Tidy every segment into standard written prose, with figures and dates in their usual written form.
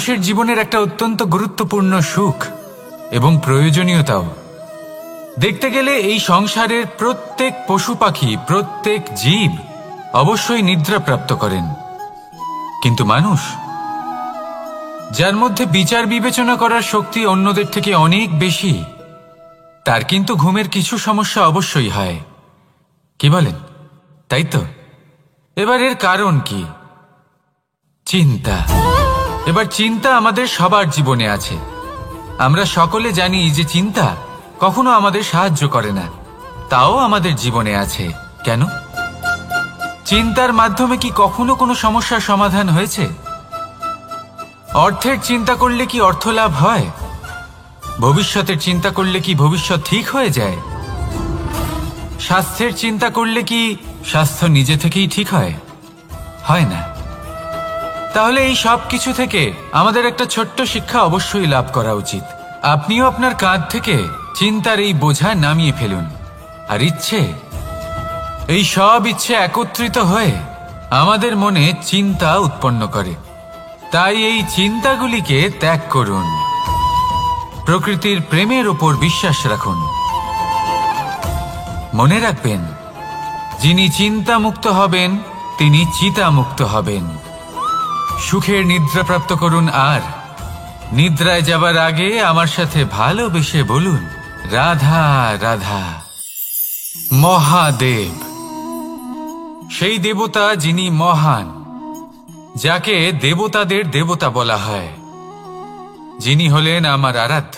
মানুষের জীবনের একটা অত্যন্ত গুরুত্বপূর্ণ সুখ এবং প্রয়োজনীয়তাও। দেখতে গেলে এই সংসারের প্রত্যেক পশু পাখি, প্রত্যেক জীব অবশ্যই নিদ্রা প্রাপ্ত করেন, কিন্তু মানুষ, যার মধ্যে বিচার বিবেচনা করার শক্তি অন্যদের থেকে অনেক বেশি, তার কিন্তু ঘুমের কিছু সমস্যা অবশ্যই হয়। কি বলেন, তাই তো? এবার এর কারণ কি? চিন্তা। এবার চিন্তা আমাদের সবার জীবনে আছে। আমরা সকলে জানি যে চিন্তা কখনো আমাদের সাহায্য করে না, তাও আমাদের জীবনে আছে। কেন? চিন্তার মাধ্যমে কি কখনো কোনো সমস্যার সমাধান হয়েছে? অর্থের চিন্তা করলে কি অর্থ লাভ হয়? ভবিষ্যতের চিন্তা করলে কি ভবিষ্যৎ ঠিক হয়ে যায়? স্বাস্থ্যের চিন্তা করলে কি স্বাস্থ্য নিজে থেকেই ঠিক হয়? হয় না। তাহলে এই সব কিছু থেকে আমাদের একটা ছোট্ট শিক্ষা অবশ্যই লাভ করা উচিত। আপনিও আপনার কাঁধ থেকে চিন্তার এই বোঝা নামিয়ে ফেলুন। আর এই সব ইচ্ছে একত্রিত হয়ে আমাদের মনে চিন্তা উৎপন্ন করে। তাই এই চিন্তাগুলিকে ত্যাগ করুন। প্রকৃতির প্রেমের উপর বিশ্বাস রাখুন। মনে রাখবেন, যিনি চিন্তামুক্ত হবেন তিনি চিতামুক্ত হবেন। সুখের নিদ্রা প্রাপ্ত করুন, আর নিদ্রায় যাবার আগে আমার সাথে ভালোবেসে বলুন, রাধা রাধা। মহাদেব, সেই দেবতা যিনি মহান, যাকে দেবতাদের দেবতা বলা হয়, যিনি হলেন আমার আরাধ্য।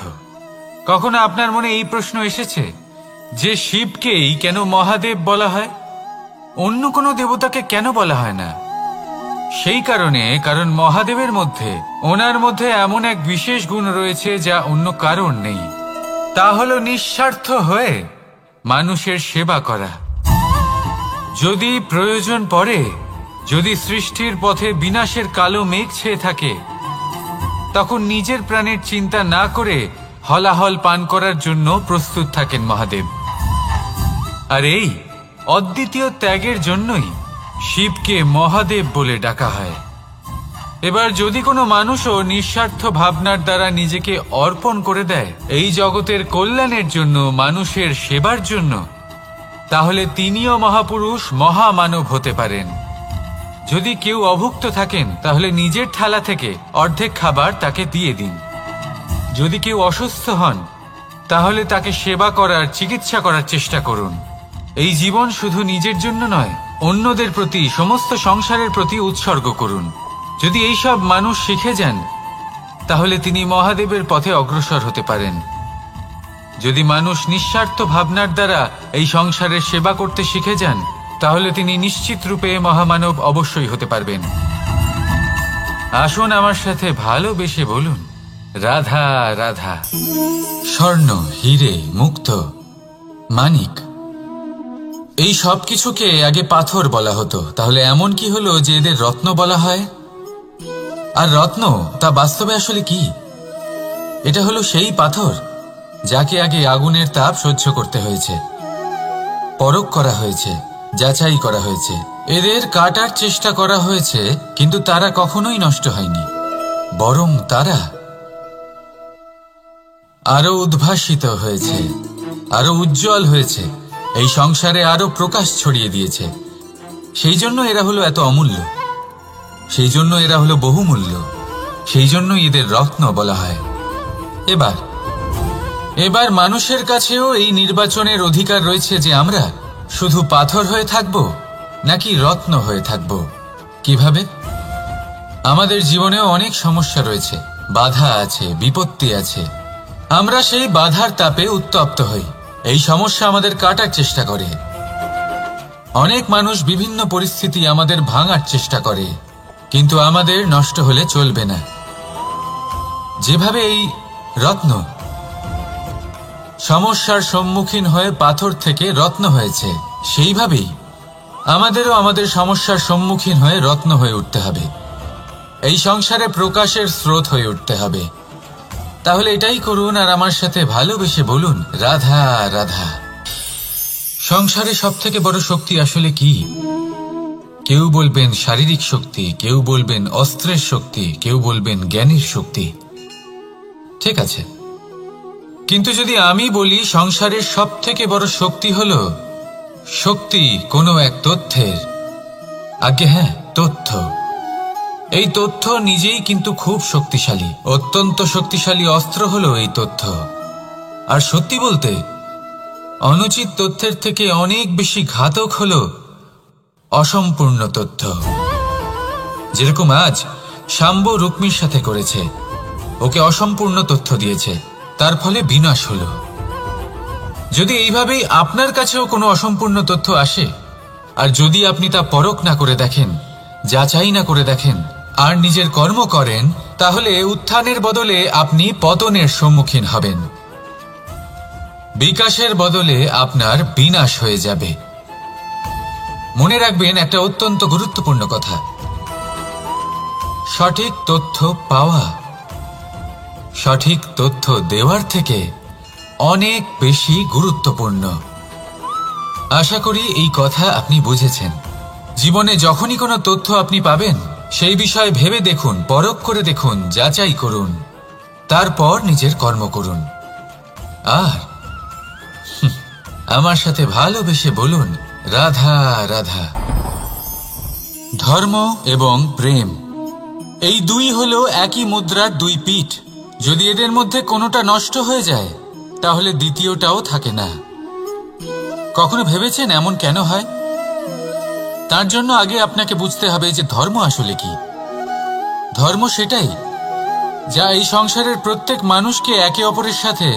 কখনো আপনার মনে এই প্রশ্ন এসেছে যে শিবকেই কেন মহাদেব বলা হয়, অন্য কোনো দেবতাকে কেন বলা হয় না? সেই কারণ মহাদেবের মধ্যে, ওনার মধ্যে এমন এক বিশেষ গুণ রয়েছে যা অন্য কারণ নেই। তা হলো নিঃস্বার্থ হয়ে মানুষের সেবা করা। যদি প্রয়োজন পড়ে, যদি সৃষ্টির পথে বিনাশের কালো মেঘ ছেয়ে থাকে, তখন নিজের প্রাণের চিন্তা না করে হলাহল পান করার জন্য প্রস্তুত থাকেন মহাদেব। আর এই অদ্বিতীয় ত্যাগের জন্যই শিবকে মহাদেব বলে ডাকা হয়। এবার যদি কোনো মানুষও নিঃস্বার্থ ভাবনার দ্বারা নিজেকে অর্পণ করে দেয় এই জগতের কল্যাণের জন্য, মানুষের সেবার জন্য, তাহলে তিনিও মহাপুরুষ, মহামানব হতে পারেন। যদি কেউ অভুক্ত থাকেন, তাহলে নিজের থালা থেকে অর্ধেক খাবার তাকে দিয়ে দিন। যদি কেউ অসুস্থ হন, তাহলে তাকে সেবা করার, চিকিৎসা করার চেষ্টা করুন। এই জীবন শুধু নিজের জন্য নয়, অন্যদের প্রতি, সমস্ত সংসারের প্রতি উৎসর্গ করুন। যদি এইসব মানুষ শিখে যান, তাহলে তিনি মহাদেবের পথে অগ্রসর হতে পারেন। যদি মানুষ নিঃস্বার্থ ভাবনার দ্বারা এই সংসারের সেবা করতে শিখে যান, তাহলে তিনি নিশ্চিত রূপে মহামানব অবশ্যই হতে পারবেন। আসুন আমার সাথে ভালোবেসে বলুন, রাধা রাধা। স্বর্ণ, হিরে, মুক্ত, মানিক, এই সব কিছুকে আগে পাথর বলা হতো। তাহলে এমন কি হলো যে এদের রত্ন বলা হয়? আর রত্ন তা বাস্তবে আসলে কি? এটা হলো সেই পাথর যাকে আগে আগুনের তাপ সহ্য করতে হয়েছে, পরখ করা হয়েছে, যাচাই করা হয়েছে, এদের কাটার চেষ্টা করা হয়েছে, কিন্তু তারা কখনোই নষ্ট হয়নি, বরং তারা আরো উদ্ভাসিত হয়েছে, আরো উজ্জ্বল হয়েছে, এই সংসারে আরো প্রকাশ ছড়িয়ে দিয়েছে। সেই জন্য এরা হলো এত অমূল্য, সেই জন্য এরা হলো বহুমূল্য, সেই জন্য এদের রত্ন বলা হয়। এবার মানুষের কাছেও এই নির্বাচনের অধিকার রয়েছে যে আমরা শুধু পাথর হয়ে থাকব নাকি রত্ন হয়ে থাকব। কিভাবে? আমাদের জীবনেও অনেক সমস্যা রয়েছে, বাধা আছে, বিপত্তি আছে। আমরা সেই বাধার তাপে উত্তপ্ত হই, এই সমস্যা আমাদের কাটার চেষ্টা করে। অনেক মানুষ বিভিন্ন পরিস্থিতি আমাদের ভাঙার চেষ্টা করে, কিন্তু আমাদের নষ্ট হলে চলবে না। যেভাবে এই রত্ন সমস্যার সম্মুখীন হয়ে পাথর থেকে রত্ন হয়েছে, সেইভাবেই আমাদেরও আমাদের সমস্যার সম্মুখীন হয়ে রত্ন হয়ে উঠতে হবে, এই সংসারে প্রকাশের স্রোত হয়ে উঠতে হবে। তাহলে এটাই করুন আর আমার সাথে ভালোবেসে বলুন, রাধা রাধা। সংসারে সব থেকে বড় শক্তি আসলে কি? কেউ বলবেন শারীরিক শক্তি, কেউ বলবেন অস্ত্রের শক্তি, কেউ বলবেন জ্ঞানের শক্তি। ঠিক আছে, কিন্তু যদি আমি বলি সংসারের সব থেকে বড় শক্তি হল শক্তি কোনো এক তথ্যের, আজ্ঞে হ্যাঁ, তথ্য। এই তথ্য নিজেই কিন্তু খুব শক্তিশালী, অত্যন্ত শক্তিশালী অস্ত্র হলো এই তথ্য। আর সত্যি বলতে অনুচিত তথ্যের থেকে অনেক বেশি ঘাতক হলো অসম্পূর্ণ তথ্য। যেরকম আজ শাম্ব রুক্মির সাথে করেছে, ওকে অসম্পূর্ণ তথ্য দিয়েছে, তার ফলে বিনাশ হলো। যদি এইভাবেই আপনার কাছেও কোনো অসম্পূর্ণ তথ্য আসে, আর যদি আপনি তা পরখ না করে দেখেন, যাচাই না করে দেখেন, আর নিজের কর্ম করেন, তাহলে উত্থানের বদলে আপনি পতনের সম্মুখীন হবেন। বিকাশের বদলে আপনার বিনাশ হয়ে যাবে। মনে রাখবেন একটা অত্যন্ত গুরুত্বপূর্ণ কথা, সঠিক তথ্য পাওয়া সঠিক তথ্য দেওয়ার থেকে অনেক বেশি গুরুত্বপূর্ণ। আশা করি এই কথা আপনি বুঝেছেন। জীবনে যখনই কোনো তথ্য আপনি পাবেন, সেই বিষয়ে ভেবে দেখুন, পরখ করে দেখুন, যাচাই করুন, তারপর নিজের কর্ম করুন। আর আমার সাথে ভালোবেসে বলুন, রাধা রাধা। ধর্ম এবং প্রেম, এই দুই হলো একই মুদ্রার দুই পিঠ। যদি এদের মধ্যে কোনোটা নষ্ট হয়ে যায়, তাহলে দ্বিতীয়টাও থাকে না। কখনো ভেবেছেন এমন কেন হয়? তার জন্য আগে আপনাকে বুঝতে হবে যে ধর্ম আসলে কি। ধর্ম সেটাই যা এই সংসারের প্রত্যেক মানুষকে একে অপরের সাথে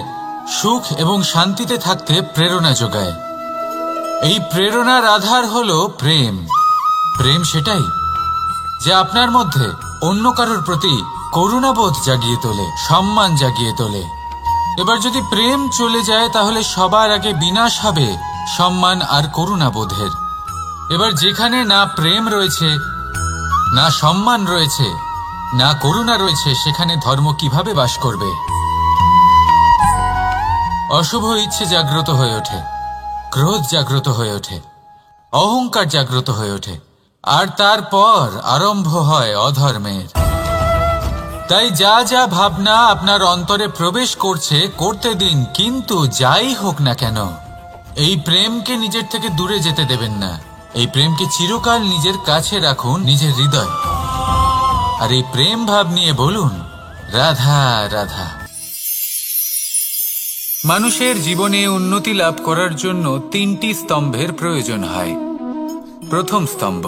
সুখ এবং শান্তিতে থাকতে প্রেরণা যোগায়। এই প্রেরণার আধার হলো প্রেম। প্রেম সেটাই যা আপনার মধ্যে অন্য কারোর প্রতি করুণাবোধ জাগিয়ে তোলে, সম্মান জাগিয়ে তোলে। এবার যদি প্রেম চলে যায়, তাহলে সবার আগে বিনাশ হবে সম্মান আর করুণাবোধের। এবার যেখানে না প্রেম রয়েছে, না সম্মান রয়েছে, না করুণা রয়েছে, সেখানে ধর্ম কিভাবে বাস করবে? অশুভ ইচ্ছে জাগ্রত হয়ে ওঠে, ক্রোধ জাগ্রত হয়ে ওঠে, অহংকার জাগ্রত হয়ে ওঠে, আর তারপর আরম্ভ হয় অধর্মের। তাই যা যা ভাবনা আপনার অন্তরে প্রবেশ করছে, করতে দিন, কিন্তু যাই হোক না কেন, এই প্রেমকে নিজের থেকে দূরে যেতে দেবেন না। এই প্রেমকে চিরকাল নিজের কাছে রাখুন, নিজের হৃদয়। আর এই প্রেম ভাব নিয়ে বলুন, রাধা রাধা। মানুষের জীবনে উন্নতি লাভ করার জন্য তিনটি স্তম্ভের প্রয়োজন হয়। প্রথম স্তম্ভ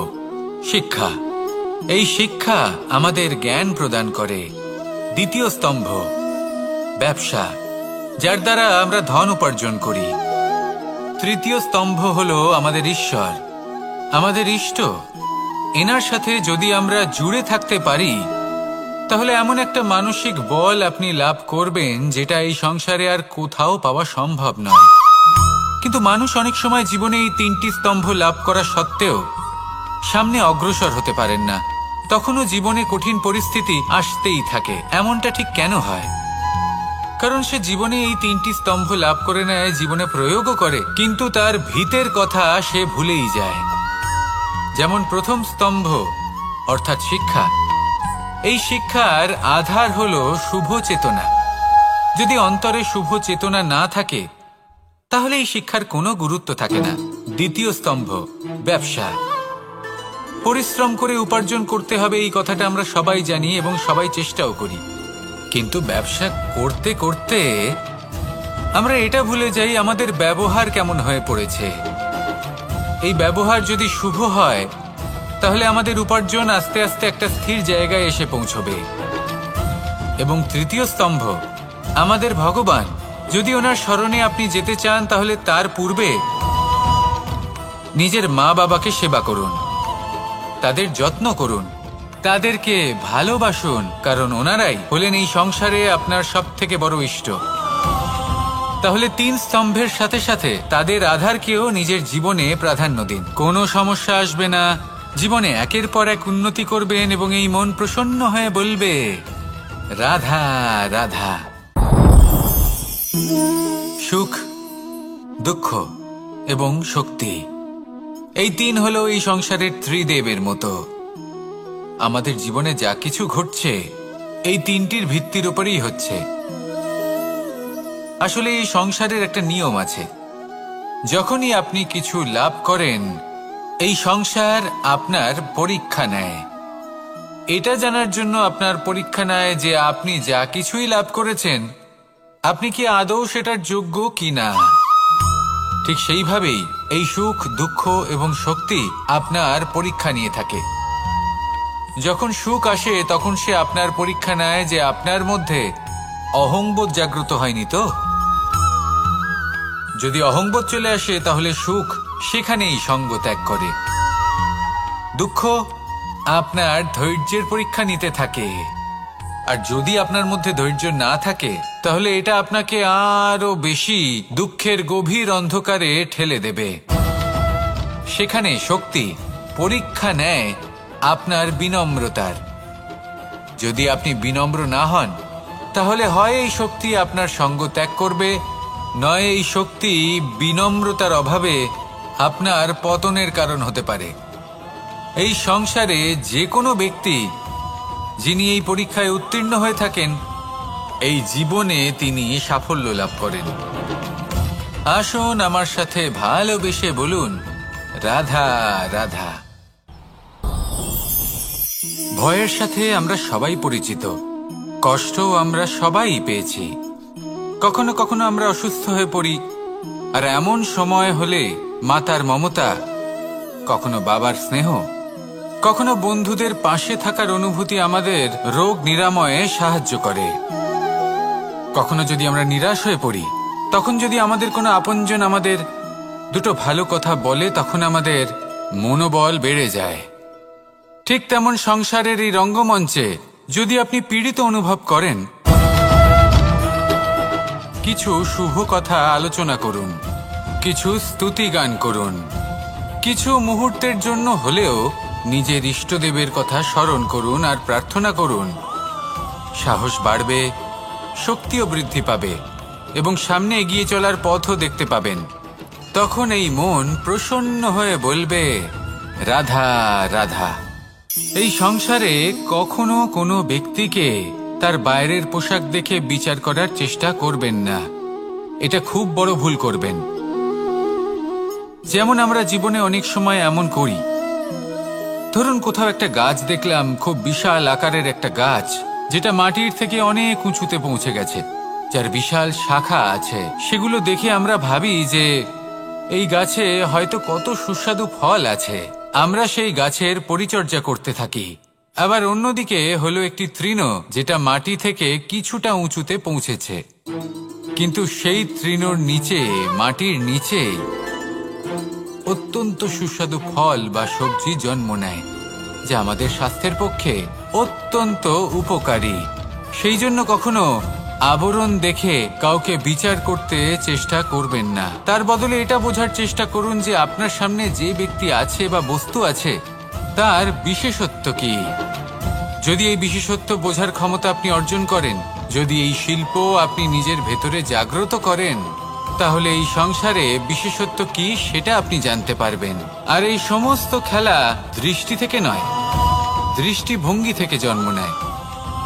শিক্ষা। এই শিক্ষা আমাদের জ্ঞান প্রদান করে। দ্বিতীয় স্তম্ভ ব্যবসা, যার দ্বারা আমরা ধন উপার্জন করি। তৃতীয় স্তম্ভ হলো আমাদের ঈশ্বর, আমাদের ইষ্ট। এনার সাথে যদি আমরা জুড়ে থাকতে পারি, তাহলে এমন একটা মানসিক বল আপনি লাভ করবেন যেটা এই সংসারে আর কোথাও পাওয়া সম্ভব নয়। কিন্তু মানুষ অনেক সময় জীবনে এই তিনটি স্তম্ভ লাভ করা সত্ত্বেও সামনে অগ্রসর হতে পারেন না। তখনও জীবনে কঠিন পরিস্থিতি আসতেই থাকে। এমনটা ঠিক কেন হয়? কারণ সে জীবনে এই তিনটি স্তম্ভ লাভ করে নেয়, জীবনে প্রয়োগও করে, কিন্তু তার ভিতের কথা সে ভুলেই যায়। যেমন প্রথম স্তম্ভ অর্থাৎ শিক্ষা। এই শিক্ষার আধার হলো শুভ চেতনা। যদি অন্তরে শুভ চেতনা না থাকে, তাহলে এই শিক্ষার কোনো গুরুত্ব থাকে না। দ্বিতীয় স্তম্ভ ব্যবসা। পরিশ্রম করে উপার্জন করতে হবে, এই কথাটা আমরা সবাই জানি এবং সবাই চেষ্টাও করি। কিন্তু ব্যবসা করতে করতে আমরা এটা ভুলে যাই আমাদের ব্যবহার কেমন হয়ে পড়েছে। এই ব্যবহার যদি শুভ হয়, তাহলে আমাদের উপার্জন আস্তে আস্তে একটা স্থির জায়গায় এসে পৌঁছবে। এবং তৃতীয় স্তম্ভ আমাদের ভগবান। যদি ওনার স্মরণে আপনি যেতে চান, তাহলে তার পূর্বে নিজের মা বাবাকে সেবা করুন, তাদের যত্ন করুন, তাদেরকে ভালোবাসুন, কারণ ওনারাই হলেন এই সংসারে আপনার সব থেকে বড় ইষ্ট। তাহলে তিন স্তম্ভের সাথে সাথে তাদের আধারকেও নিজের জীবনে প্রাধান্য দিন। কোনো সমস্যা আসবে না, জীবনে একের পর এক উন্নতি করবেন এবং এই মন প্রসন্ন হয়ে বলবে, রাধা রাধা। সুখ, দুঃখ এবং শক্তি এই তিন হলো এই সংসারের ত্রিদেবের মতো। আমাদের জীবনে যা কিছু ঘটছে এই তিনটির ভিত্তির উপরেই হচ্ছে। আসলে এই সংসারের একটা নিয়ম আছে, যখনই আপনি কিছু লাভ করেন এই সংসার আপনার পরীক্ষা নেয়। এটা জানার জন্য আপনার পরীক্ষা নেয় যে আপনি যা কিছুই লাভ করেছেন আপনি কি আদৌ সেটার যোগ্য কিনা। ঠিক সেইভাবেই এই সুখ, দুঃখ এবং শক্তি আপনার পরীক্ষা নিয়ে থাকে। যখন সুখ আসে তখন সে আপনার পরীক্ষা নেয় যে আপনার মধ্যে অহংবোধ জাগ্রত হয়নি তো। যদি অহংবোধ চলে আসে তাহলে সুখ সেখানেই সঙ্গ ত্যাগ করে। দুঃখ আপনার ধৈর্যের পরীক্ষা নিতে থাকে, আর যদি আপনার মধ্যে ধৈর্য না থাকে তাহলে এটা আপনাকে আরো বেশি দুঃখের গভীর অন্ধকারে ঠেলে দেবে। সেখানে শক্তি পরীক্ষা নেয় আপনার বিনম্রতার। যদি আপনি বিনম্র না হন তাহলে হয় এই শক্তি আপনার সঙ্গ ত্যাগ করবে, নয় এই শক্তি বিনম্রতার অভাবে আপনার পতনের কারণ হতে পারে। এই সংসারে যে কোনো ব্যক্তি যিনি এই পরীক্ষায় উত্তীর্ণ হয়ে থাকেন এই জীবনে তিনি সাফল্য লাভ করেন। আসুন আমার সাথে ভালোবেসে বলুন, রাধা রাধা। ভয়ের সাথে আমরা সবাই পরিচিত, কষ্টও আমরা সবাই পেয়েছি। কখনো কখনো আমরা অসুস্থ হয়ে পড়ি, আর এমন সময় হলে মাতার মমতা, কখনো বাবার স্নেহ, কখনো বন্ধুদের পাশে থাকার অনুভূতি আমাদের রোগ নিরাময়ে সাহায্য করে। কখনো যদি আমরা নিরাশ হয়ে পড়ি, তখন যদি আমাদের কোনো আপনজন আমাদের দুটো ভালো কথা বলে তখন আমাদের মনোবল বেড়ে যায়। ঠিক তেমন সংসারের এই রঙ্গমঞ্চে যদি আপনি পীড়িত অনুভব করেন, কিছু শুভ কথা আলোচনা করুন, কিছু স্তুতি গান করুন, কিছু মুহূর্তের জন্য হলেও নিজের ইষ্টদেবের কথা স্মরণ করুন আর প্রার্থনা করুন। সাহস বাড়বে, শক্তিও বৃদ্ধি পাবে এবং সামনে এগিয়ে চলার পথও দেখতে পাবেন। তখন এই মন প্রসন্ন হয়ে বলবে, রাধা রাধা। এই সংসারে কখনো কোনো ব্যক্তিকে তার বাইরের পোশাক দেখে বিচার করার চেষ্টা করবেন না, এটা খুব বড় ভুল করবেন। যেমন আমরা জীবনে অনেক সময় এমন করি, ধরুন কোথাও একটা গাছ দেখলাম, খুব বিশাল আকারের একটা গাছ যেটা মাটির থেকে অনেক উঁচুতে পৌঁছে গেছে, যার বিশাল শাখা আছে। সেগুলো দেখে আমরা ভাবি যে এই গাছে হয়তো কত সুস্বাদু ফল আছে, আমরা সেই গাছের পরিচর্যা করতে থাকি। আবার অন্যদিকে হলো একটি তৃণ যেটা মাটি থেকে কিছুটা উঁচুতে পৌঁছেছে, কিন্তু সেই তৃণর নিচে, মাটির নিচে অত্যন্ত সুস্বাদু ফল বা সবজি জন্ম নেয়, যা আমাদের স্বাস্থ্যের পক্ষে অত্যন্ত উপকারী। সেই জন্য কখনো আবরণ দেখে কাউকে বিচার করতে চেষ্টা করবেন না। তার বদলে এটা বোঝার চেষ্টা করুন যে আপনার সামনে যে ব্যক্তি আছে বা বস্তু আছে তার বিশেষত্ব কি। যদি এই বিশেষত্ব বোঝার ক্ষমতা আপনি অর্জন করেন, যদি এই শিল্প আপনি নিজের ভেতরে জাগ্রত করেন, তাহলে এই সংসারে বিশেষত্ব কি সেটা আপনি জানতে পারবেন। আর এই সমস্ত খেলা দৃষ্টি থেকে নয়, দৃষ্টিভঙ্গি থেকে জন্ম নেয়।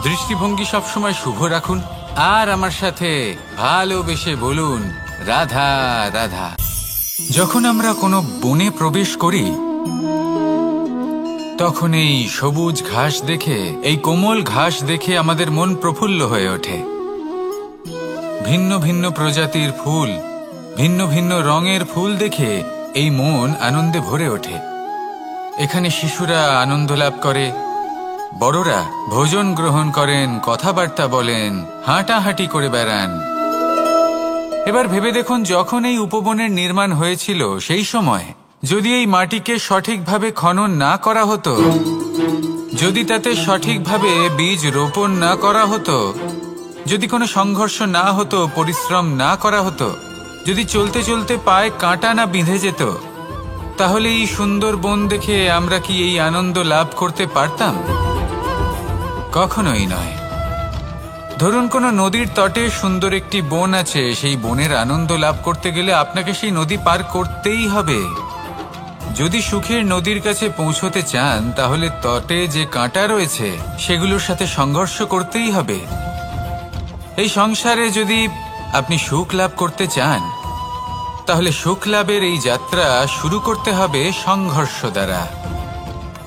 দৃষ্টিভঙ্গি সবসময় শুভ রাখুন আর আমার সাথে ভালোবেসে বলুন, রাধা রাধা। যখন আমরা কোনো বনে প্রবেশ করি তখন এই সবুজ ঘাস দেখে, এই কোমল ঘাস দেখে আমাদের মন প্রফুল্ল হয়ে ওঠে। ভিন্ন ভিন্ন প্রজাতির ফুল, ভিন্ন ভিন্ন রঙের ফুল দেখে এই মন আনন্দে ভরে ওঠে। এখানে শিশুরা আনন্দ লাভ করে, বড়রা ভোজন গ্রহণ করেন, কথাবার্তা বলেন, হাঁটাহাঁটি করে বেড়ান। এবার ভেবে দেখুন, যখন এই উপবনের নির্মাণ হয়েছিল সেই সময় যদি এই মাটিকে সঠিকভাবে খনন না করা হতো, যদি তাতে সঠিকভাবে বীজ রোপণ না করা হতো, যদি কোনো সংঘর্ষ না হতো, পরিশ্রম না করা হতো, যদি চলতে চলতে পায়ে কাঁটা না বিঁধে যেত, তাহলে এই সুন্দর বন দেখে আমরা কি এই আনন্দ লাভ করতে পারতাম? কখনোই নয়। ধরুন কোনো নদীর তটে সুন্দর একটি বন আছে, সেই বনের আনন্দ লাভ করতে গেলে আপনাকে সেই নদী পার করতেই হবে। যদি সুখের নদীর কাছে পৌঁছতে চান তাহলে তটে যে কাঁটা রয়েছে সেগুলোর সাথে সংঘর্ষ করতেই হবে। এই সংসারে যদি আপনি সুখ লাভ করতে চান তাহলে সুখ লাভের এই যাত্রা শুরু করতে হবে সংঘর্ষ দ্বারা।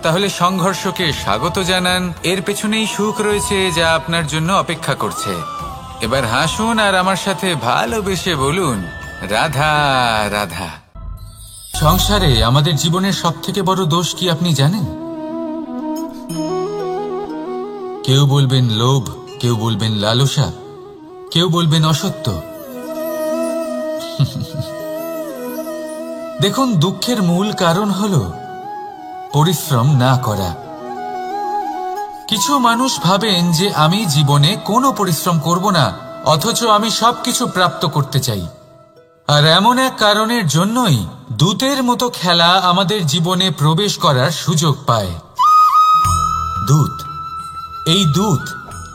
তাহলে সংঘর্ষকে স্বাগত জানান, এর পেছনেই সুখ রয়েছে যা আপনার জন্য অপেক্ষা করছে। এবার হাসুন আর আমার সাথে ভালোবেসে বলুন, রাধা রাধা। সংসারে আমাদের জীবনের সবথেকে বড় দোষ কি আপনি জানেন? কেউ বলবেন লোভ, কেউ বলবেন লালসা, কেউ বলবেন অসত্য। দেখুন, দুঃখের মূল কারণ হলো পরিশ্রম না করা। কিছু মানুষ ভাবেন যে আমি জীবনে কোনো পরিশ্রম করব না, অথচ আমি সবকিছু প্রাপ্ত করতে চাই। আর এমন এক কারণের জন্যই দূতের মতো খেলা আমাদের জীবনে প্রবেশ করার সুযোগ পায়। দূত, এই দূত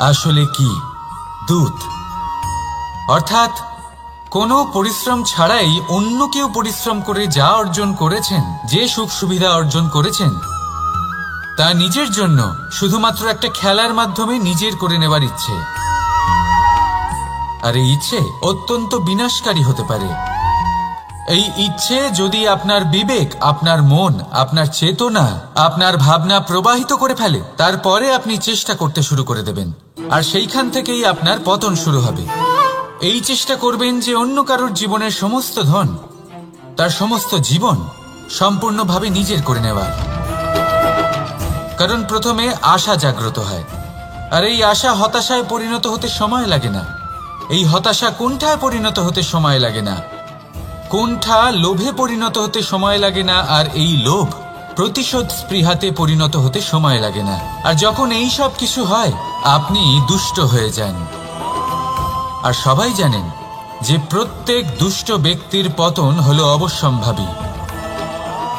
আসলে কি? দূত অর্থাৎ কোনো পরিশ্রম ছাড়াই অন্য কেউ পরিশ্রম করে যা অর্জন করেছেন, যে সুখ সুবিধা অর্জন করেছেন, তা নিজের জন্য শুধুমাত্র একটা খেলার মাধ্যমে নিজের করে নেবার ইচ্ছে। আর এই ইচ্ছে অত্যন্ত বিনাশকারী হতে পারে। এই ইচ্ছে যদি আপনার বিবেক, আপনার মন, আপনার চেতনা, আপনার ভাবনা প্রবাহিত করে ফেলে, তারপরে আপনি চেষ্টা করতে শুরু করে দেবেন, আর সেইখান থেকেই আপনার পতন শুরু হবে। এই চেষ্টা করবেন যে অন্য কারোর জীবনের সমস্ত ধন, তার সমস্ত জীবন সম্পূর্ণভাবে নিজের করে নেওয়ার। কারণ প্রথমে আশা জাগ্রত হয়, আর এই আশা হতাশায় পরিণত হতে সময় লাগে না। এই হতাশা কুণ্ঠায় পরিণত হতে সময় লাগে না, কুণ্ঠা লোভে পরিণত হতে সময় লাগে না, আর এই লোভ প্রতিশোধ স্পৃহাতে পরিণত হতে সময় লাগে না। আর যখন এই সব কিছু হয়, আপনি দুষ্ট হয়ে যান। আর সবাই জানেন যে প্রত্যেক দুষ্ট ব্যক্তির পতন হলো অবশ্যম্ভাবী।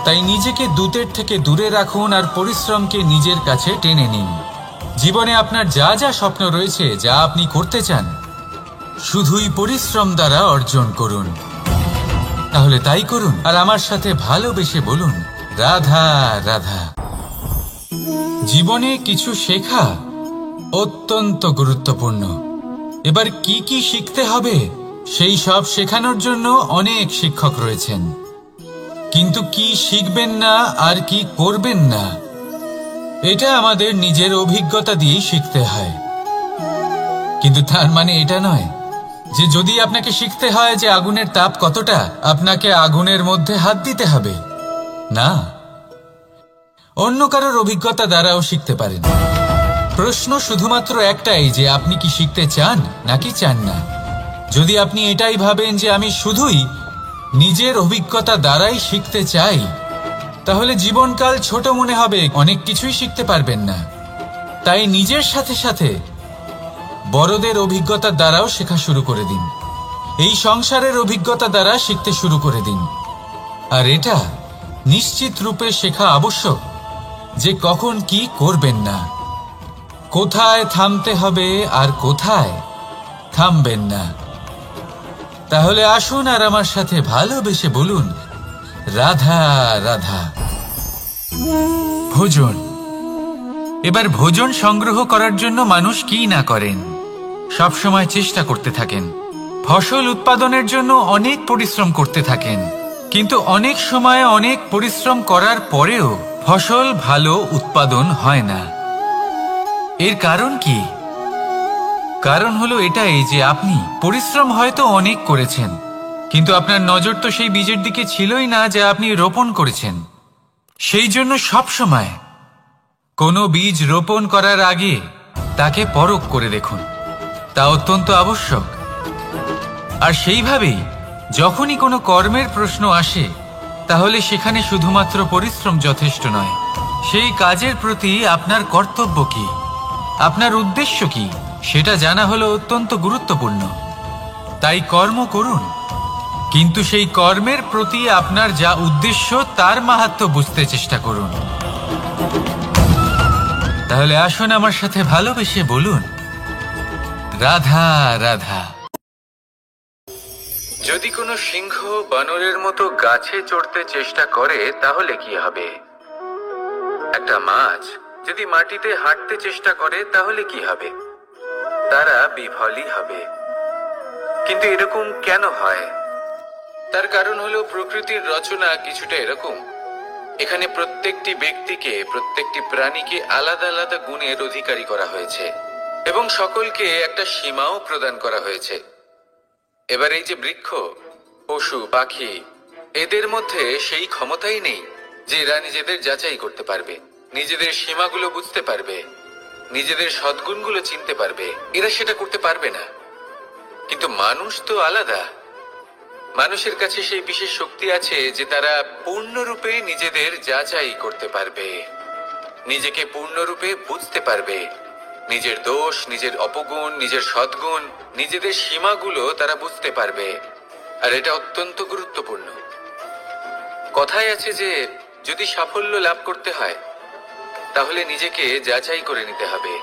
তাই নিজেকে দূতের থেকে দূরে রাখুন আর পরিশ্রমকে নিজের কাছে টেনে নিন। জীবনে আপনার যা যা স্বপ্ন রয়েছে, যা আপনি করতে চান, শুধুই পরিশ্রম দ্বারা অর্জন করুন। তাহলে তাই করুন আর আমার সাথে ভালোবেসে বলুন, রাধা রাধা। জীবনে কিছু শেখা অত্যন্ত গুরুত্বপূর্ণ। এবার কি কি শিখতে হবে সেই সব শেখানোর জন্য অনেক শিক্ষক রয়েছেন, কিন্তু কি শিখবেন না আর কি করবেন না, এটা আমাদের নিজের অভিজ্ঞতা দিয়েই শিখতে হয়। কিন্তু তার মানে এটা নয় যে যদি আপনাকে শিখতে হয় যে আগুনের তাপ কতটা, আপনাকে আগুনের মধ্যে হাত দিতে হবে। না, অন্য কারোর অভিজ্ঞতা দ্বারাও শিখতে পারেন। প্রশ্ন শুধুমাত্র একটাই যে আপনি কি শিখতে চান নাকি চান না। যদি আপনি এটাই ভাবেন যে আমি শুধুই নিজের অভিজ্ঞতা দ্বারাই শিখতে চাই, তাহলে জীবনকাল ছোট মনে হবে, অনেক কিছুই শিখতে পারবেন না। তাই নিজের সাথে সাথে বড়দের অভিজ্ঞতা দ্বারাও শেখা শুরু করে দিন। এই সংসারের অভিজ্ঞতা দ্বারা শিখতে শুরু করে দিন। আর এটা নিশ্চিত রূপে শেখা আবশ্যক যে কখন কি করবেন না, কোথায় থামতে হবে আর কোথায় থামবেন না। তাহলে আসুন আর আমার সাথে ভালোবেসে বলুন, রাধা রাধা। ভোজন। এবার ভোজন সংগ্রহ করার জন্য মানুষ কি না করেন, সবসময় চেষ্টা করতে থাকেন। ফসল উৎপাদনের জন্য অনেক পরিশ্রম করতে থাকেন, কিন্তু অনেক সময় অনেক পরিশ্রম করার পরেও ফসল ভালো উৎপাদন হয় না। এর কারণ কি? কারণ হলো এটাই যে আপনি পরিশ্রম হয়তো অনেক করেছেন, কিন্তু আপনার নজর তো সেই বীজের দিকে ছিলই না যা আপনি রোপণ করেছেন। সেই জন্য সবসময় কোনো বীজ রোপণ করার আগে তাকে পরখ করে দেখুন, তা অত্যন্ত আবশ্যক। আর সেইভাবেই যখনই কোনো কর্মের প্রশ্ন আসে, তাহলে সেখানে শুধুমাত্র পরিশ্রম যথেষ্ট নয়। সেই কাজের প্রতি আপনার কর্তব্য কি, আপনার উদ্দেশ্য কি, সেটা জানা হলো অত্যন্ত গুরুত্বপূর্ণ। তাই কর্ম করুন, কিন্তু সেই কর্মের প্রতি আপনার যা উদ্দেশ্য তার মাহাত্ম্য বুঝতে চেষ্টা করুন। তাহলে আসুন আমার সাথে ভালোবেসে বলুন, রাধা রাধা। যদি কোনো সিংহ বানরের মতো গাছে চড়তে চেষ্টা করে তাহলে কি হবে? একটা মাছ যদি মাটিতে হাঁটতে চেষ্টা করে তাহলে কি হবে? তারা বিফলই হবে। কিন্তু এরকম কেন হয়? তার কারণ হলো প্রকৃতির রচনা কিছুটা এরকম। এখানে প্রত্যেকটি ব্যক্তিকে, প্রত্যেকটি প্রাণীকে আলাদা আলাদা গুণের অধিকারী করা হয়েছে এবং সকলকে একটা সীমাও প্রদান করা হয়েছে। এবার এই যে বৃক্ষ, পশু, পাখি, এদের মধ্যে সেই ক্ষমতাই নেই যে এরা নিজেদের যাচাই করতে পারবে, নিজেদের সীমাগুলো বুঝতে পারবে, নিজেদের সদ্গুণগুলো চিনতে পারবে। এরা সেটা করতে পারবে না। কিন্তু মানুষ তো আলাদা। মানুষের কাছে সেই বিশেষ শক্তি আছে যে তারা পূর্ণরূপে নিজেদের যাচাই করতে পারবে, নিজেকে পূর্ণরূপে বুঝতে পারবে, নিজের দোষ, নিজের অপগুণ, নিজের সদ্গুণ, নিজেদের সীমাগুলো তারা বুঝতে পারবে। আর এটা অত্যন্ত গুরুত্বপূর্ণ। কথায় আছে যে যদি সাফল্য লাভ করতে হয় তাহলে নিজেকে যাচাই করে নিতে হবে।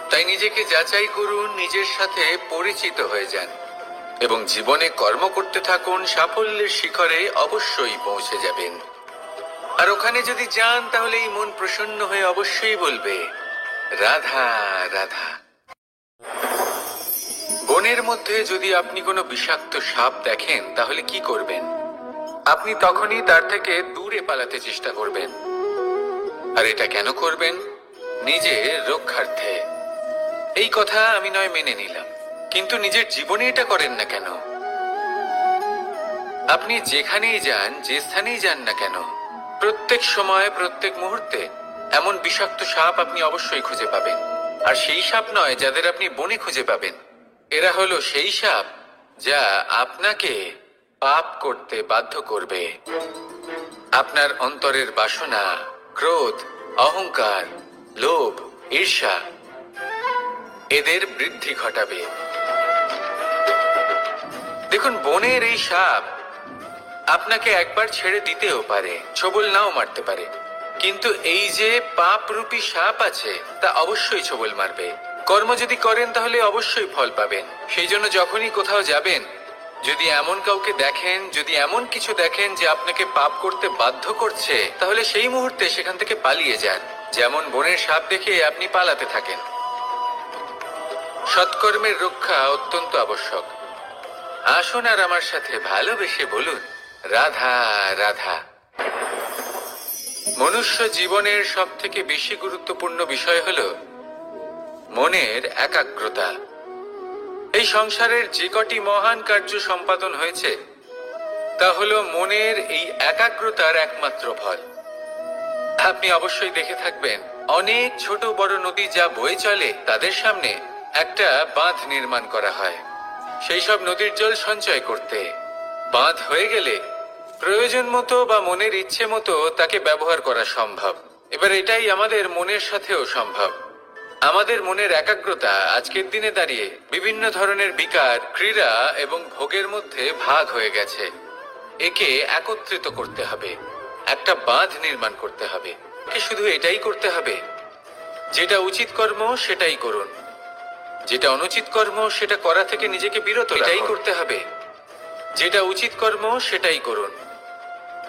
তাই নিজেকে যাচাই করুন, নিজের সাথে পরিচিত হয়ে যান এবং জীবনে কর্ম করতে থাকুন। সাফল্যের শিখরে অবশ্যই পৌঁছে যাবেন। আর ওখানে যদি যান তাহলে এই মন প্রসন্ন হয়ে অবশ্যই বলবে, রাধা রাধা। বনের মধ্যে যদি আপনি কোনো বিষাক্ত সাপ দেখেন তাহলে কি করবেন? আপনি তখনই তার থেকে দূরে পালাতে চেষ্টা করবেন। আর এটা কেন করবেন? নিজের রক্ষার্থে। এই কথা আমি নয় মেনে নিলাম, কিন্তু নিজের জীবনে এটা করেন না কেন? আপনি যেখানেই যান, যে স্থানেই যান না কেন, প্রত্যেক সময়, প্রত্যেক মুহূর্তে এমন বিষাক্ত সাপ আপনি অবশ্যই খুঁজে পাবেন। আর সেই সাপ নয় যাদের আপনি বনে খুঁজে পাবেন। এরা হলো সেই সাপ যা আপনাকে পাপ করতে বাধ্য করবে। আপনার অন্তরের বাসনা, ক্রোধ, অহংকার, লোভ, ঈর্ষা, এদের বৃদ্ধি ঘটাবে। দেখুন, বনের এই সাপ আপনাকে একবার ছেড়ে দিতেও পারে, ছোবল নাও মারতে পারে, কিন্তু এই যে পাপরূপী সাপ আছে তা অবশ্যই ছোবল মারবে। কর্ম যদি করেন তাহলে অবশ্যই ফল পাবেন। সেই জন্য যখনই কোথাও যাবেন, যদি এমন কাউকে দেখেন, যদি এমন কিছু দেখেন যে আপনাকে পাপ করতে বাধ্য করছে, তাহলে সেই মুহূর্তে সেখান থেকে পালিয়ে যান। যেমন বনের সাপ দেখে আপনি পালাতে থাকেন। সৎকর্মের রক্ষা অত্যন্ত আবশ্যক। আসুন আর আমার সাথে ভালোবেসে বলুন, রাধা রাধা। মনুষ্য জীবনের সব থেকে বেশি গুরুত্বপূর্ণ বিষয় হল মনের একাগ্রতা। এই সংসারের যে কটি মহান কার্য সম্পাদন হয়েছে তা হল মনের এই একাগ্রতার একমাত্র ফল। আপনি অবশ্যই দেখে থাকবেন, অনেক ছোট বড় নদী যা বয়ে চলে তাদের সামনে একটা বাঁধ নির্মাণ করা হয় সেই সব নদীর জল সঞ্চয় করতে। বাঁধ হয়ে গেলে প্রয়োজন মতো বা মনের ইচ্ছে মতো তাকে ব্যবহার করা সম্ভব। এবার এটাই আমাদের মনের সাথেও সম্ভব। আমাদের মনের একাগ্রতা আজকের দিনে দাঁড়িয়ে বিভিন্ন ধরনের বিকার, ক্রীড়া এবং ভোগের মধ্যে ভাগ হয়ে গেছে। একে একত্রিত করতে হবে, একটা বাঁধ নির্মাণ করতে হবে। একে শুধু এটাই করতে হবে, যেটা উচিত কর্ম সেটাই করুন, যেটা অনুচিত কর্ম সেটা করা থেকে নিজেকে বিরত রাখুন। এটাই করতে হবে, যেটা উচিত কর্ম সেটাই করুন,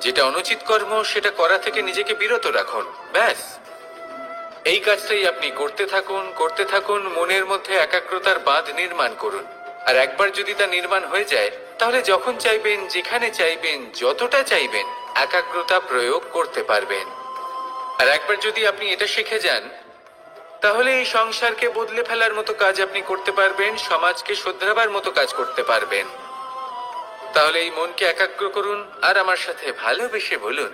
যেটা অনুচিত কর্ম সেটা করা থেকে নিজেকে বিরত রাখুন। ব্যাস, এই কাজটাই আপনি করতে থাকুন, করতে থাকুন। মনের মধ্যে একাগ্রতার বাঁধ নির্মাণ করুন। আর একবার যদি তা নির্মাণ হয়ে যায় তাহলে যখন চাইবেন, যেখানে চাইবেন, যতটা চাইবেন একাগ্রতা প্রয়োগ করতে পারবেন। আর একবার যদি আপনি এটা শিখে যান তাহলে এই সংসারকে বদলে ফেলার মতো কাজ আপনি করতে পারবেন, সমাজকে শোধরাবার মতো কাজ করতে পারবেন। তাহলে এই মনকে একাগ্র করুন আর আমার সাথে ভালোবেসে বলুন,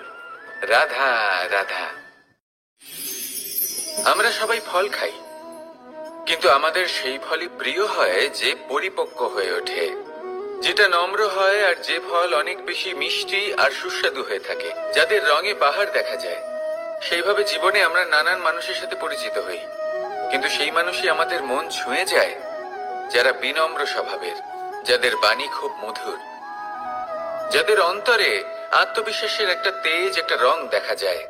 রাধা রাধা। আমরা সবাই ফল খাই, কিন্তু আমাদের সেই ফলই প্রিয় হয় যে পরিপক্ক হয়ে ওঠে, যেটা নম্র হয়, আর যে ফল অনেক বেশি মিষ্টি আর সুস্বাদু হয়ে থাকে, যাদের রঙে বাহার দেখা যায়। সেইভাবে জীবনে আমরা নানান মানুষের সাথে পরিচিত হই, কিন্তু সেই মানুষই আমাদের মন ছুঁয়ে যায় যারা বিনম্র স্বভাবের, যাদের বাণী খুব মধুর, যাদের অন্তরে আত্মবিশ্বাসের একটা তেজ, একটা রং দেখা যায়।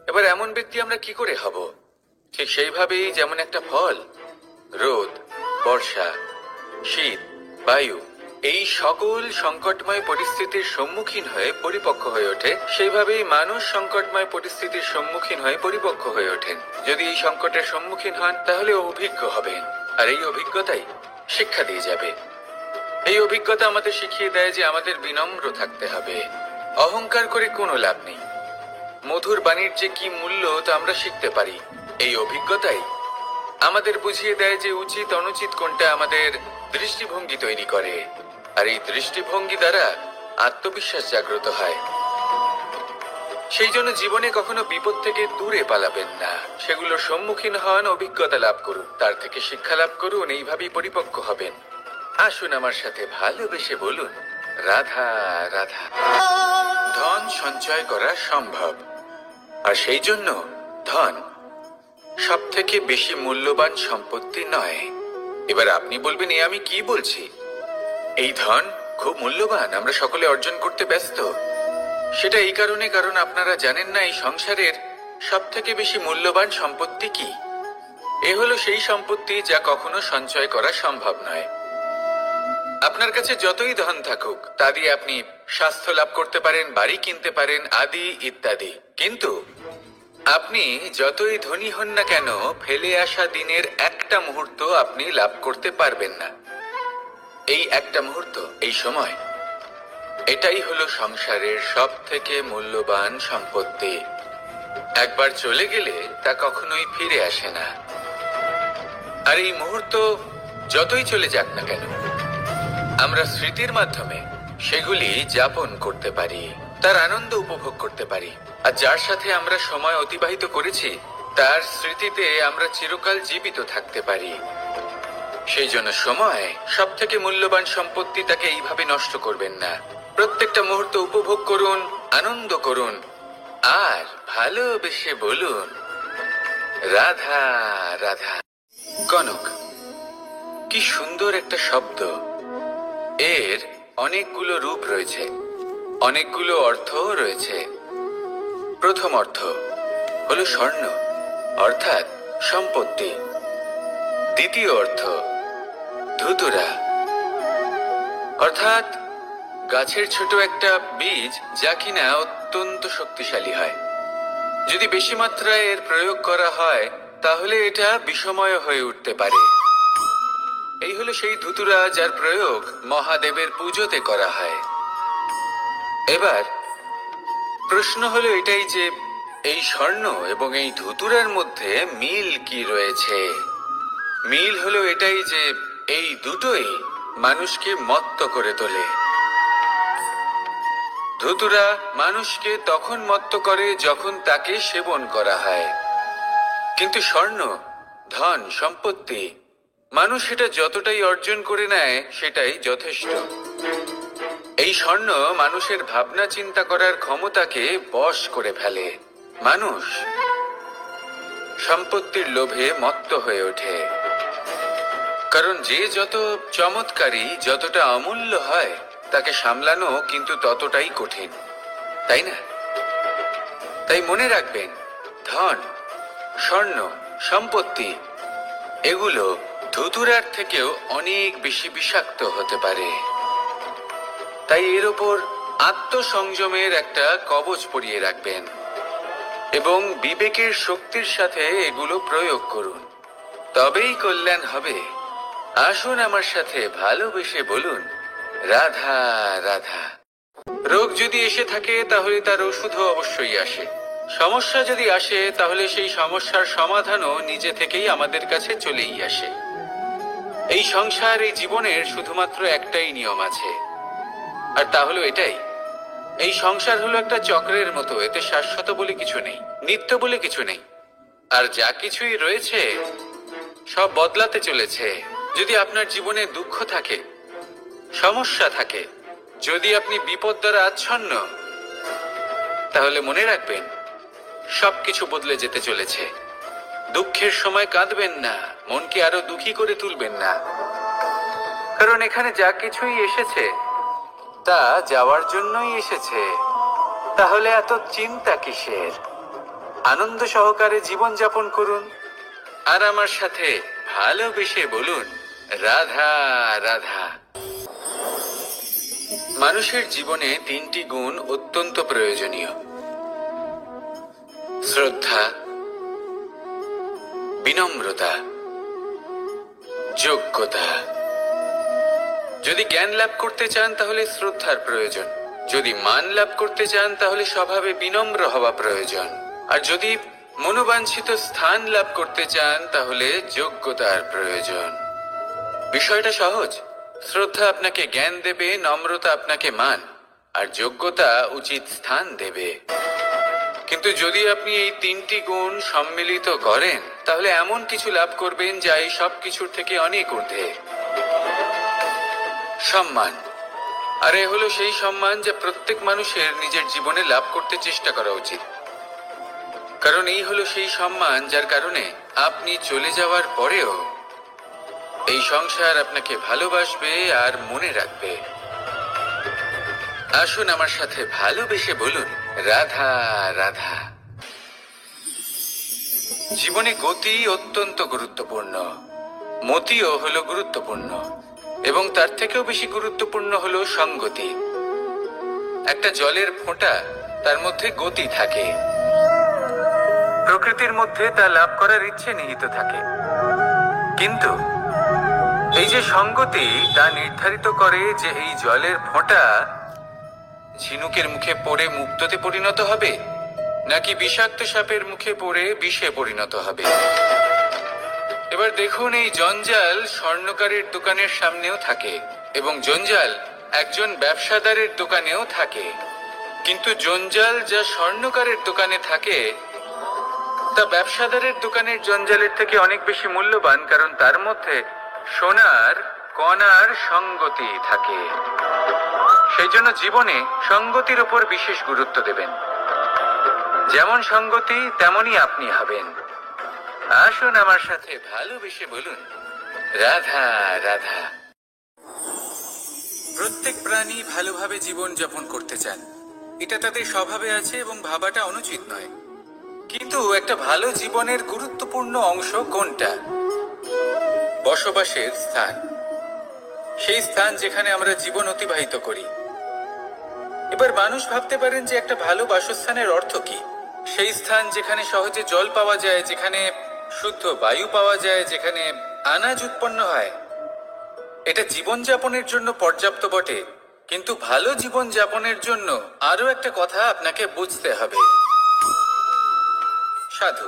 এবার এমন ব্যক্তি আমরা কি করে হব? ঠিক সেইভাবেই যেমন একটা ফল রোদ, বর্ষা, শীত, বায়ু এই সকল সংকটময় পরিস্থিতির সম্মুখীন হয়ে পরিপক্ক হয়ে ওঠে, সেইভাবেই মানুষ সংকটময় পরিস্থিতির সম্মুখীন হয়ে পরিপক্ক হয়ে ওঠেন। যদি এই সংকটের সম্মুখীন হন তাহলে অভিজ্ঞ হবেন, আর এই অভিজ্ঞতাই শিক্ষা দিয়ে যাবে। এই অভিজ্ঞতা আমাদের শিখিয়ে দেয় যে আমাদের বিনম্র থাকতে হবে। অহংকার করে কোনো লাভ নেই। মধুর বাণীর যে কি মূল্য তা আমরা শিখতে পারি। এই অভিজ্ঞতাই আমাদের বুঝিয়ে দেয় যে উচিত অনুচিত কোনটা আমাদের দৃষ্টিভঙ্গি তৈরি করে, আর এই দৃষ্টিভঙ্গি দ্বারা আত্মবিশ্বাস জাগ্রত হয়। সেই জন্য জীবনে কখনো বিপদ থেকে দূরে পালাবেন না, সেগুলোর সম্মুখীন হন, অভিজ্ঞতা লাভ করুন, তার থেকে শিক্ষা লাভ করুন, এইভাবেই পরিপক্ক হবেন। আসুন আমার সাথে ভালোবেসে বলুন, রাধা রাধা। ধন সঞ্চয় করা সম্ভব, আর সেই জন্য ধন সব থেকে বেশি মূল্যবান সম্পত্তি নয়। এবার আপনি বলবেন, এ আমি কি বলছি? এই ধন খুব মূল্যবান, আমরা সকলে অর্জন করতে ব্যস্ত। সেটা এই কারণে, কারণ আপনারা জানেন না এই সংসারের সব থেকে বেশি মূল্যবান সম্পত্তি কি। এ হলো সেই সম্পত্তি যা কখনো সঞ্চয় করা সম্ভব নয়। আপনার কাছে যতই ধন থাকুক তা দিয়ে আপনি স্বাস্থ্য লাভ করতে পারেন, বাড়ি কিনতে পারেন, আদি ইত্যাদি, কিন্তু আপনি যতই ধনী হন না কেন, ফেলে আসা দিনের একটা মুহূর্ত আপনি লাভ করতে পারবেন না। এই একটা মুহূর্ত, এই সময়, এটাই হলো সংসারের সব থেকে মূল্যবান সম্পত্তি। একবার চলে গেলে তা কখনোই ফিরে আসে না। আর এই মুহূর্ত যতই চলে যাক না কেন, আমরা স্মৃতির মাধ্যমে সেগুলি যাপন করতে পারি, তার আনন্দ উপভোগ করতে পারি। আর যার সাথে আমরা সময় অতিবাহিত করেছি তার স্মৃতিতে আমরা চিরকাল জীবিত থাকতে পারি। সেই জন্য সময় সব থেকে মূল্যবান সম্পত্তি, তাকে এইভাবে নষ্ট করবেন না। প্রত্যেকটা মুহূর্ত উপভোগ করুন, আনন্দ করুন, আর ভালোবেসে বলুন, রাধা রাধা। কনক, কি সুন্দর একটা শব্দ। এর অনেকগুলো রূপ রয়েছে, অনেকগুলো অর্থও রয়েছে। প্রথম অর্থ হলো স্বর্ণ, অর্থাৎ সম্পত্তি। দ্বিতীয় অর্থ ধুতুরা, অর্থাৎ গাছের ছোট একটা বীজ, যা কিনা অত্যন্ত শক্তিশালী হয়। যদি বেশি মাত্রায় এর প্রয়োগ করা হয় তাহলে এটা বিষময় হয়ে উঠতে পারে। এই হলো সেই ধুতুরা যার প্রয়োগ মহাদেবের পুজোতে করা হয়। এবার প্রশ্ন হলো এটাই যে এই স্বর্ণ এবং এই ধুতুরার মধ্যে মিল কি রয়েছে। মিল হলো এটাই যে এই দুটোই মানুষকে মত্ত করে তোলে। ধুতুরা মানুষকে তখন মত্ত করে যখন তাকে সেবন করা হয়, কিন্তু স্বর্ণ, ধন, সম্পত্তি, মানুষ সেটা যতটাই অর্জন করে নেয় সেটাই যথেষ্ট। এই স্বর্ণ মানুষের ভাবনা চিন্তা করার ক্ষমতাকে বশ করে ফেলে। মানুষ সম্পত্তির লোভে মত্ত হয়ে ওঠে, কারণ যে যত চমৎকারী, যতটা অমূল্য হয় তাকে সামলানো কিন্তু ততটাই কঠিন, তাই না? তাই মনে রাখবেন, ধন, স্বর্ণ, সম্পত্তি এগুলো ধুতুরার থেকেও অনেক বেশি বিষাক্ত হতে পারে। তাই এর ওপর আত্মসংযমের একটা কবচ পরিয়ে রাখবেন এবং বিবেকের শক্তির সাথে এগুলো প্রয়োগ করুন, তবেই কল্যাণ হবে। আসুন আমার সাথে ভালোবেসে বলুন, রাধা রাধা। রোগ যদি এসে থাকে তাহলে তার ওষুধও অবশ্যই আসে। সমস্যা যদি আসে তাহলে সেই সমস্যার সমাধানও নিজে থেকেই আমাদের কাছে চলেই আসে। এই সংসার, এই জীবনের শুধুমাত্র একটাই নিয়ম আছে, আর তা হলো এটাই, এই সংসার হলো একটা চক্রের মতো। এতে শাশ্বত বলে কিছু নেই, নিত্য বলে কিছু নেই, আর যা কিছুই রয়েছে সব বদলাতে চলেছে। যদি আপনার জীবনে দুঃখ থাকে, সমস্যা থাকে, যদি আপনি বিপদ দ্বারা আচ্ছন্ন, তাহলে মনে রাখবেন সবকিছু বদলে যেতে চলেছে। দুঃখের সময় কাঁদবেন না, মনকে আরো দুঃখী করে তুলবেন না, কারণ এখানে যা কিছুই এসেছে তা যাওয়ার জন্যই এসেছে। তাহলে এত চিন্তা কিসের? আনন্দ সহকারে জীবন যাপন করুন, আর আমার সাথে ভালোবেসে বলুন, রাধা রাধা। মানুষের জীবনে তিনটি গুণ অত্যন্ত প্রয়োজনীয়: শ্রদ্ধা, বিনম্রতা, যোগ্যতা। যদি জ্ঞান লাভ করতে চান তাহলে শ্রদ্ধার প্রয়োজন, যদি মান লাভ করতে চান তাহলে স্বভাবে বিনম্র হওয়া প্রয়োজন, আর যদি মনোবাঞ্ছিত স্থান লাভ করতে চান তাহলে যোগ্যতার প্রয়োজন। বিষয়টা সহজ। শ্রদ্ধা আপনাকে জ্ঞান দেবে, নম্রতা আপনাকে মান, আর যোগ্যতা উচিত স্থান দেবে। কিন্তু যদি আপনি এই তিনটি গুণ সম্মিলিত করেন তাহলে এমন কিছু লাভ করবেন যা এই সব কিছুর থেকে অনেক ঊর্ধ্বে: সম্মান। আর এ হলো সেই সম্মান যা প্রত্যেক মানুষের নিজের জীবনে লাভ করতে চেষ্টা করা উচিত। কারণ এই হলো সেই সম্মান যার কারণে আপনি চলে যাওয়ার পরেও এই সংসার আপনাকে ভালোবাসবে আর মনে রাখবে। আসুন আমার সাথে ভালোবেসে বলুন, রাধা রাধা। জীবনে গতি অত্যন্ত গুরুত্বপূর্ণ, মতিও হলো গুরুত্বপূর্ণ, এবং তার থেকেও বেশি গুরুত্বপূর্ণ হলো সঙ্গতি। একটা জলের ফোঁটা, তার মধ্যে গতি থাকে। প্রকৃতির মধ্যে তা লাভ করার ইচ্ছে নিহিত থাকে, কিন্তু এই যে সঙ্গতি তা নির্ধারিত করে যে এই জলের ফোঁটা ঝিনুকের মুখে পড়ে মুক্ততে পরিণত হবে নাকি বিষাক্ত সাপের মুখে পড়ে বিষে পরিণত হবে। এবার দেখুন, এই জঞ্জাল স্বর্ণকারের দোকানের সামনেও থাকে এবং জঞ্জাল একজন ব্যবসাদারের দোকানেও থাকে, কিন্তু জঞ্জাল যা স্বর্ণকারের দোকানে থাকে তা ব্যবসাদারের দোকানের জঞ্জালের থেকে অনেক বেশি মূল্যবান, কারণ তার মধ্যে সোনার কণার সঙ্গতি থাকে। সেই জন্য জীবনে সঙ্গতির উপর বিশেষ গুরুত্ব দেবেন। যেমন সঙ্গতি তেমনই আপনি হবেন। আসুন আমার সাথে ভালোবেসে বলুন, রাধা রাধা। প্রত্যেক প্রাণী ভালোভাবে জীবন যাপন করতে চান, এটা তাদের স্বভাবে আছে এবং ভাবাটা অনুচিত নয়। কিন্তু একটা ভালো জীবনের গুরুত্বপূর্ণ অংশ কোনটা? বসবাসের স্থান। সেই স্থান যেখানে আমরা জীবন অতিবাহিত করি। এবার মানুষ ভাবতে পারেন যে একটা ভালো বাসস্থানের অর্থ কি? সেই স্থান যেখানে সহজে জল পাওয়া যায়, যেখানে শুদ্ধ বায়ু পাওয়া যায়, যেখানে আনাজ উৎপন্ন হয়। এটা জীবনযাপনের জন্য পর্যাপ্ত বটে, কিন্তু ভালো জীবনযাপনের জন্য আরো একটা কথা আপনাকে বুঝতে হবে। সাধু,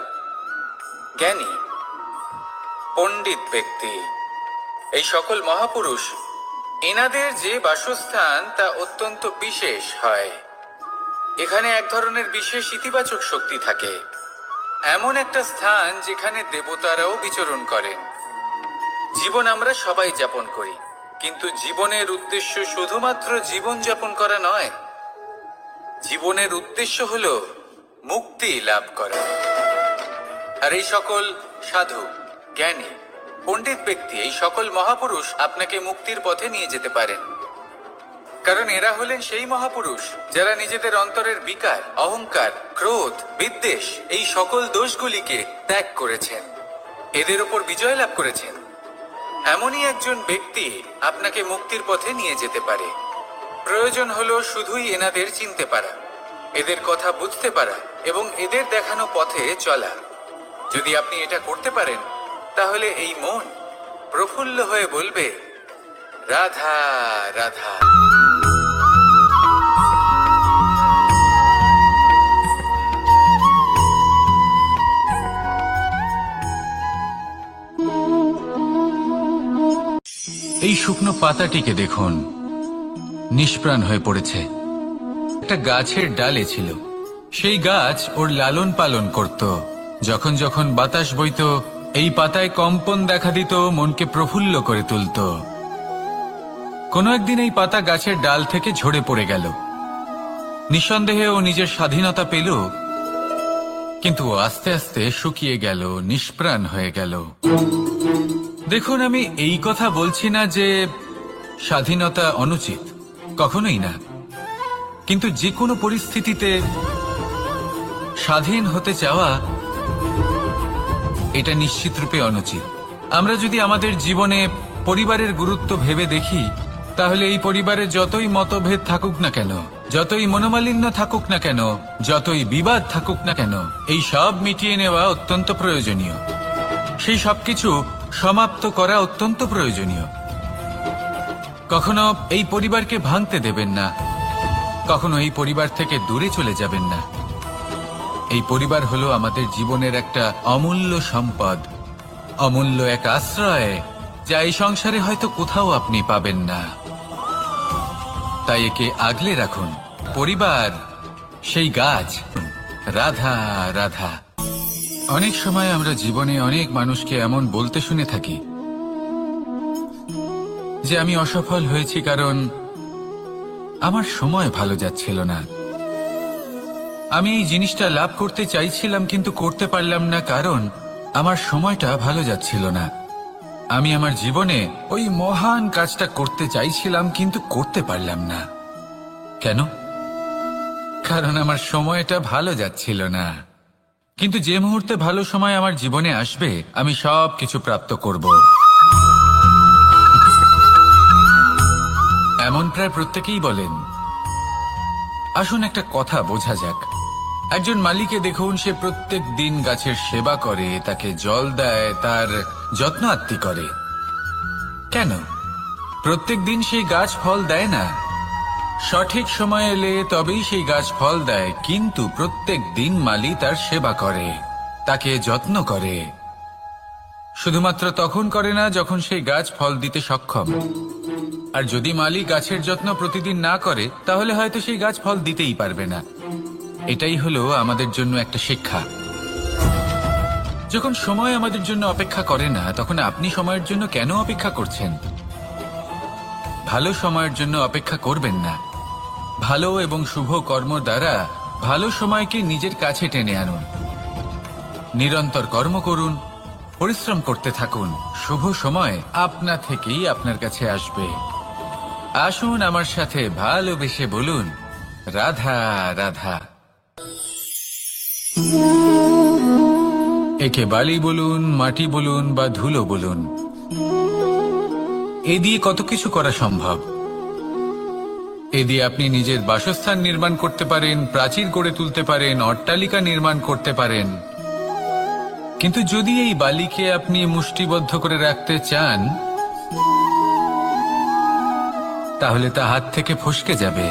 জ্ঞানী, পণ্ডিত ব্যক্তি, এই সকল মহাপুরুষ, এনাদের যে বাসস্থান তা অত্যন্ত বিশেষ হয়। এখানে এক ধরনের বিশেষ ইতিবাচক শক্তি থাকে, এমন একটা স্থান যেখানে দেবতারাও বিচরণ করেন। জীবন আমরা সবাই যাপন করি, কিন্তু জীবনের উদ্দেশ্য শুধুমাত্র জীবন যাপন করা নয়। জীবনের উদ্দেশ্য হলো মুক্তি লাভ করা। আর এই সকল সাধু, জ্ঞানী, পণ্ডিত ব্যক্তি, এই সকল মহাপুরুষ আপনাকে মুক্তির পথে নিয়ে যেতে পারেন, কারণ এরা হলেন সেই মহাপুরুষ যারা নিজেদের অন্তরের বিকার, অহংকার, ক্রোধ, বিদ্বেষ এই সকল দোষগুলিকে ত্যাগ করেছেন, এদের ওপর বিজয় লাভ করেছেন। এমনই একজন ব্যক্তি আপনাকে মুক্তির পথে নিয়ে যেতে পারে। প্রয়োজন হলো শুধুই এনাদের চিনতে পারা, এদের কথা বুঝতে পারা এবং এদের দেখানো পথে চলা। যদি আপনি এটা করতে পারেন তাহলে এই মন প্রফুল্ল হয়ে বলবে, রাধা রাধা। এই শুকনো পাতাটিকে দেখুন, নিষ্প্রাণ হয়ে পড়েছে। একটা গাছের ডালে ছিল, সেই গাছ ওর লালন পালন করত। যখন যখন বাতাস বইত, এই পাতায় কম্পন দেখা দিত, মনকে প্রফুল্ল করে তুলত। কোনো একদিন এই পাতা গাছের ডাল থেকে ঝরে পড়ে গেল। নিঃসন্দেহে ও নিজের স্বাধীনতা পেল, কিন্তু আস্তে আস্তে শুকিয়ে গেল, নিষ্প্রাণ হয়ে গেল। দেখুন, আমি এই কথা বলছি না যে স্বাধীনতা অনুচিত, কখনোই না। কিন্তু যে কোনো পরিস্থিতিতে স্বাধীন হতে চাওয়া এটা নিশ্চিত রূপে অনুচিত। আমরা যদি আমাদের জীবনে পরিবারের গুরুত্ব ভেবে দেখি তাহলে এই পরিবারে যতই মতভেদ থাকুক না কেন, যতই মনোমালিন্য থাকুক না কেন, যতই বিবাদ থাকুক না কেন, এই সব মিটিয়ে নেওয়া অত্যন্ত প্রয়োজনীয়। সেই সবকিছু সমাপ্ত করা অত্যন্ত প্রয়োজনীয়। কখনো এই পরিবারকে ভাঙতে দেবেন না, কখনো এই পরিবার থেকে দূরে চলে যাবেন না। এই পরিবার হলো আমাদের জীবনের একটা অমূল্য সম্পদ, অমূল্য এক আশ্রয়, যা এই সংসারে হয়তো কোথাও আপনি পাবেন না। তাই একে আগলে রাখুন। পরিবার সেই গাছ, রাধা রাধা। অনেক সময় আমরা জীবনে অনেক মানুষকে এমন বলতে শুনে থাকি যে আমি অসফল হয়েছি কারণ আমার সময় ভালো যাচ্ছিল না। আমি এই জিনিসটা লাভ করতে চাইছিলাম কিন্তু করতে পারলাম না কারণ আমার সময়টা ভালো যাচ্ছিল না। আমি আমার জীবনে ওই মহান কাজটা করতে চাইছিলাম কিন্তু করতে পারলাম না। কেন? কারণ আমার সময়টা ভালো যাচ্ছিল না। কিন্তু যে মুহূর্তে ভালো সময় আমার জীবনে আসবে, আমি সব কিছু প্রাপ্ত করব। এমন প্রায় প্রত্যেকেই বলেন। আসুন একটা কথা বোঝা যাক। একজন মালিকে দেখুন, সে প্রত্যেক দিন গাছের সেবা করে, তাকে জল দেয়, তার যত্ন আত্তি করে। কেন? প্রত্যেক দিন সেই গাছ ফল দেয় না। সঠিক সময় এলে তবেই সেই গাছ ফল দেয়, কিন্তু প্রত্যেক দিন মালি তার সেবা করে, তাকে যত্ন করে। শুধুমাত্র তখন করে না যখন সেই গাছ ফল দিতে সক্ষম। আর যদি মালি গাছের যত্ন প্রতিদিন না করে, তাহলে হয়তো সেই গাছ ফল দিতেই পারবে না। এটাই হলো আমাদের জন্য একটা শিক্ষা। যখন সময় আমাদের জন্য অপেক্ষা করে না, তখন আপনি সময়ের জন্য কেন অপেক্ষা করছেন? ভালো সময়ের জন্য অপেক্ষা করবেন না। ভালো এবং শুভ কর্ম দ্বারা ভালো সময়কে নিজের কাছে টেনে আনুন। নিরন্তর কর্ম করুন, পরিশ্রম করতে থাকুন। শুভ সময় আপনা থেকেই আপনার কাছে আসবে। আসুন আমার সাথে ভালোবেসে বলুন, রাধা রাধা। একে বালি বলুন, মাটি বলুন বা ধুলো বলুন, এ দিয়ে কত কিছু করা সম্ভব। এ দিয়ে আপনি নিজের বাসস্থান নির্মাণ করতে পারেন, প্রাচীর গড়ে তুলতে পারেন, অট্টালিকা নির্মাণ করতে পারেন। কিন্তু যদি এই বালিকে আপনি মুষ্টিবদ্ধ করে রাখতে চান, তাহলে তা হাত থেকে ফসকে যাবে।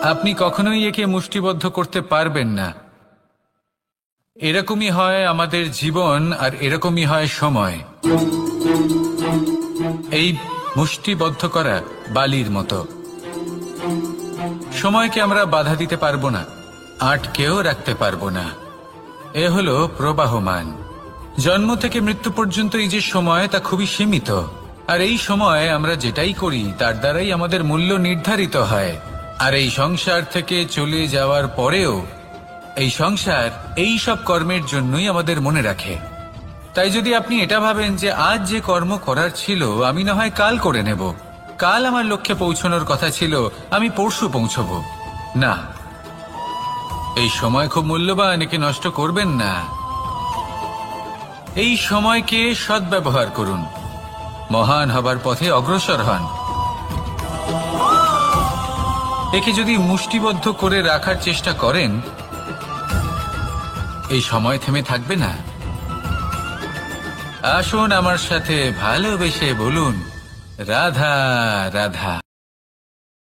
আপনি কখনোই একে মুষ্টিবদ্ধ করতে পারবেন না। এরকমই হয় আমাদের জীবন, আর এরকমই হয় সময়। এই মুষ্টিবদ্ধ করা বালির মতো। সময়কে আমরা বাধা দিতে পারবো না, আটকেও রাখতে পারবো না। এ হলো প্রবাহমান। জন্ম থেকে মৃত্যু পর্যন্ত এই যে সময়, তা খুবই সীমিত। আর এই সময় আমরা যেটাই করি তার দ্বারাই আমাদের মূল্য নির্ধারিত হয়। আর এই সংসার থেকে চলে যাওয়ার পরেও এই সংসার এই সব কর্মের জন্যই আমাদের মনে রাখে। তাই যদি আপনি এটা ভাবেন যে আজ যে কর্ম করার ছিল আমি না হয় কাল করে নেব, কাল আমার লক্ষ্যে পৌঁছানোর কথা ছিল আমি পরশু পৌঁছব, না, এই সময় খুব মূল্যবান, একে নষ্ট করবেন না। এই সময়কে সদ্ব্যবহার করুন, মহান হবার পথে অগ্রসর হন। একে যদি মুষ্টিবদ্ধ করে রাখার চেষ্টা করেন, এই সময় থেমে থাকবে না। আসুন আমার সাথে ভালোবেসে বলুন, রাধা রাধা।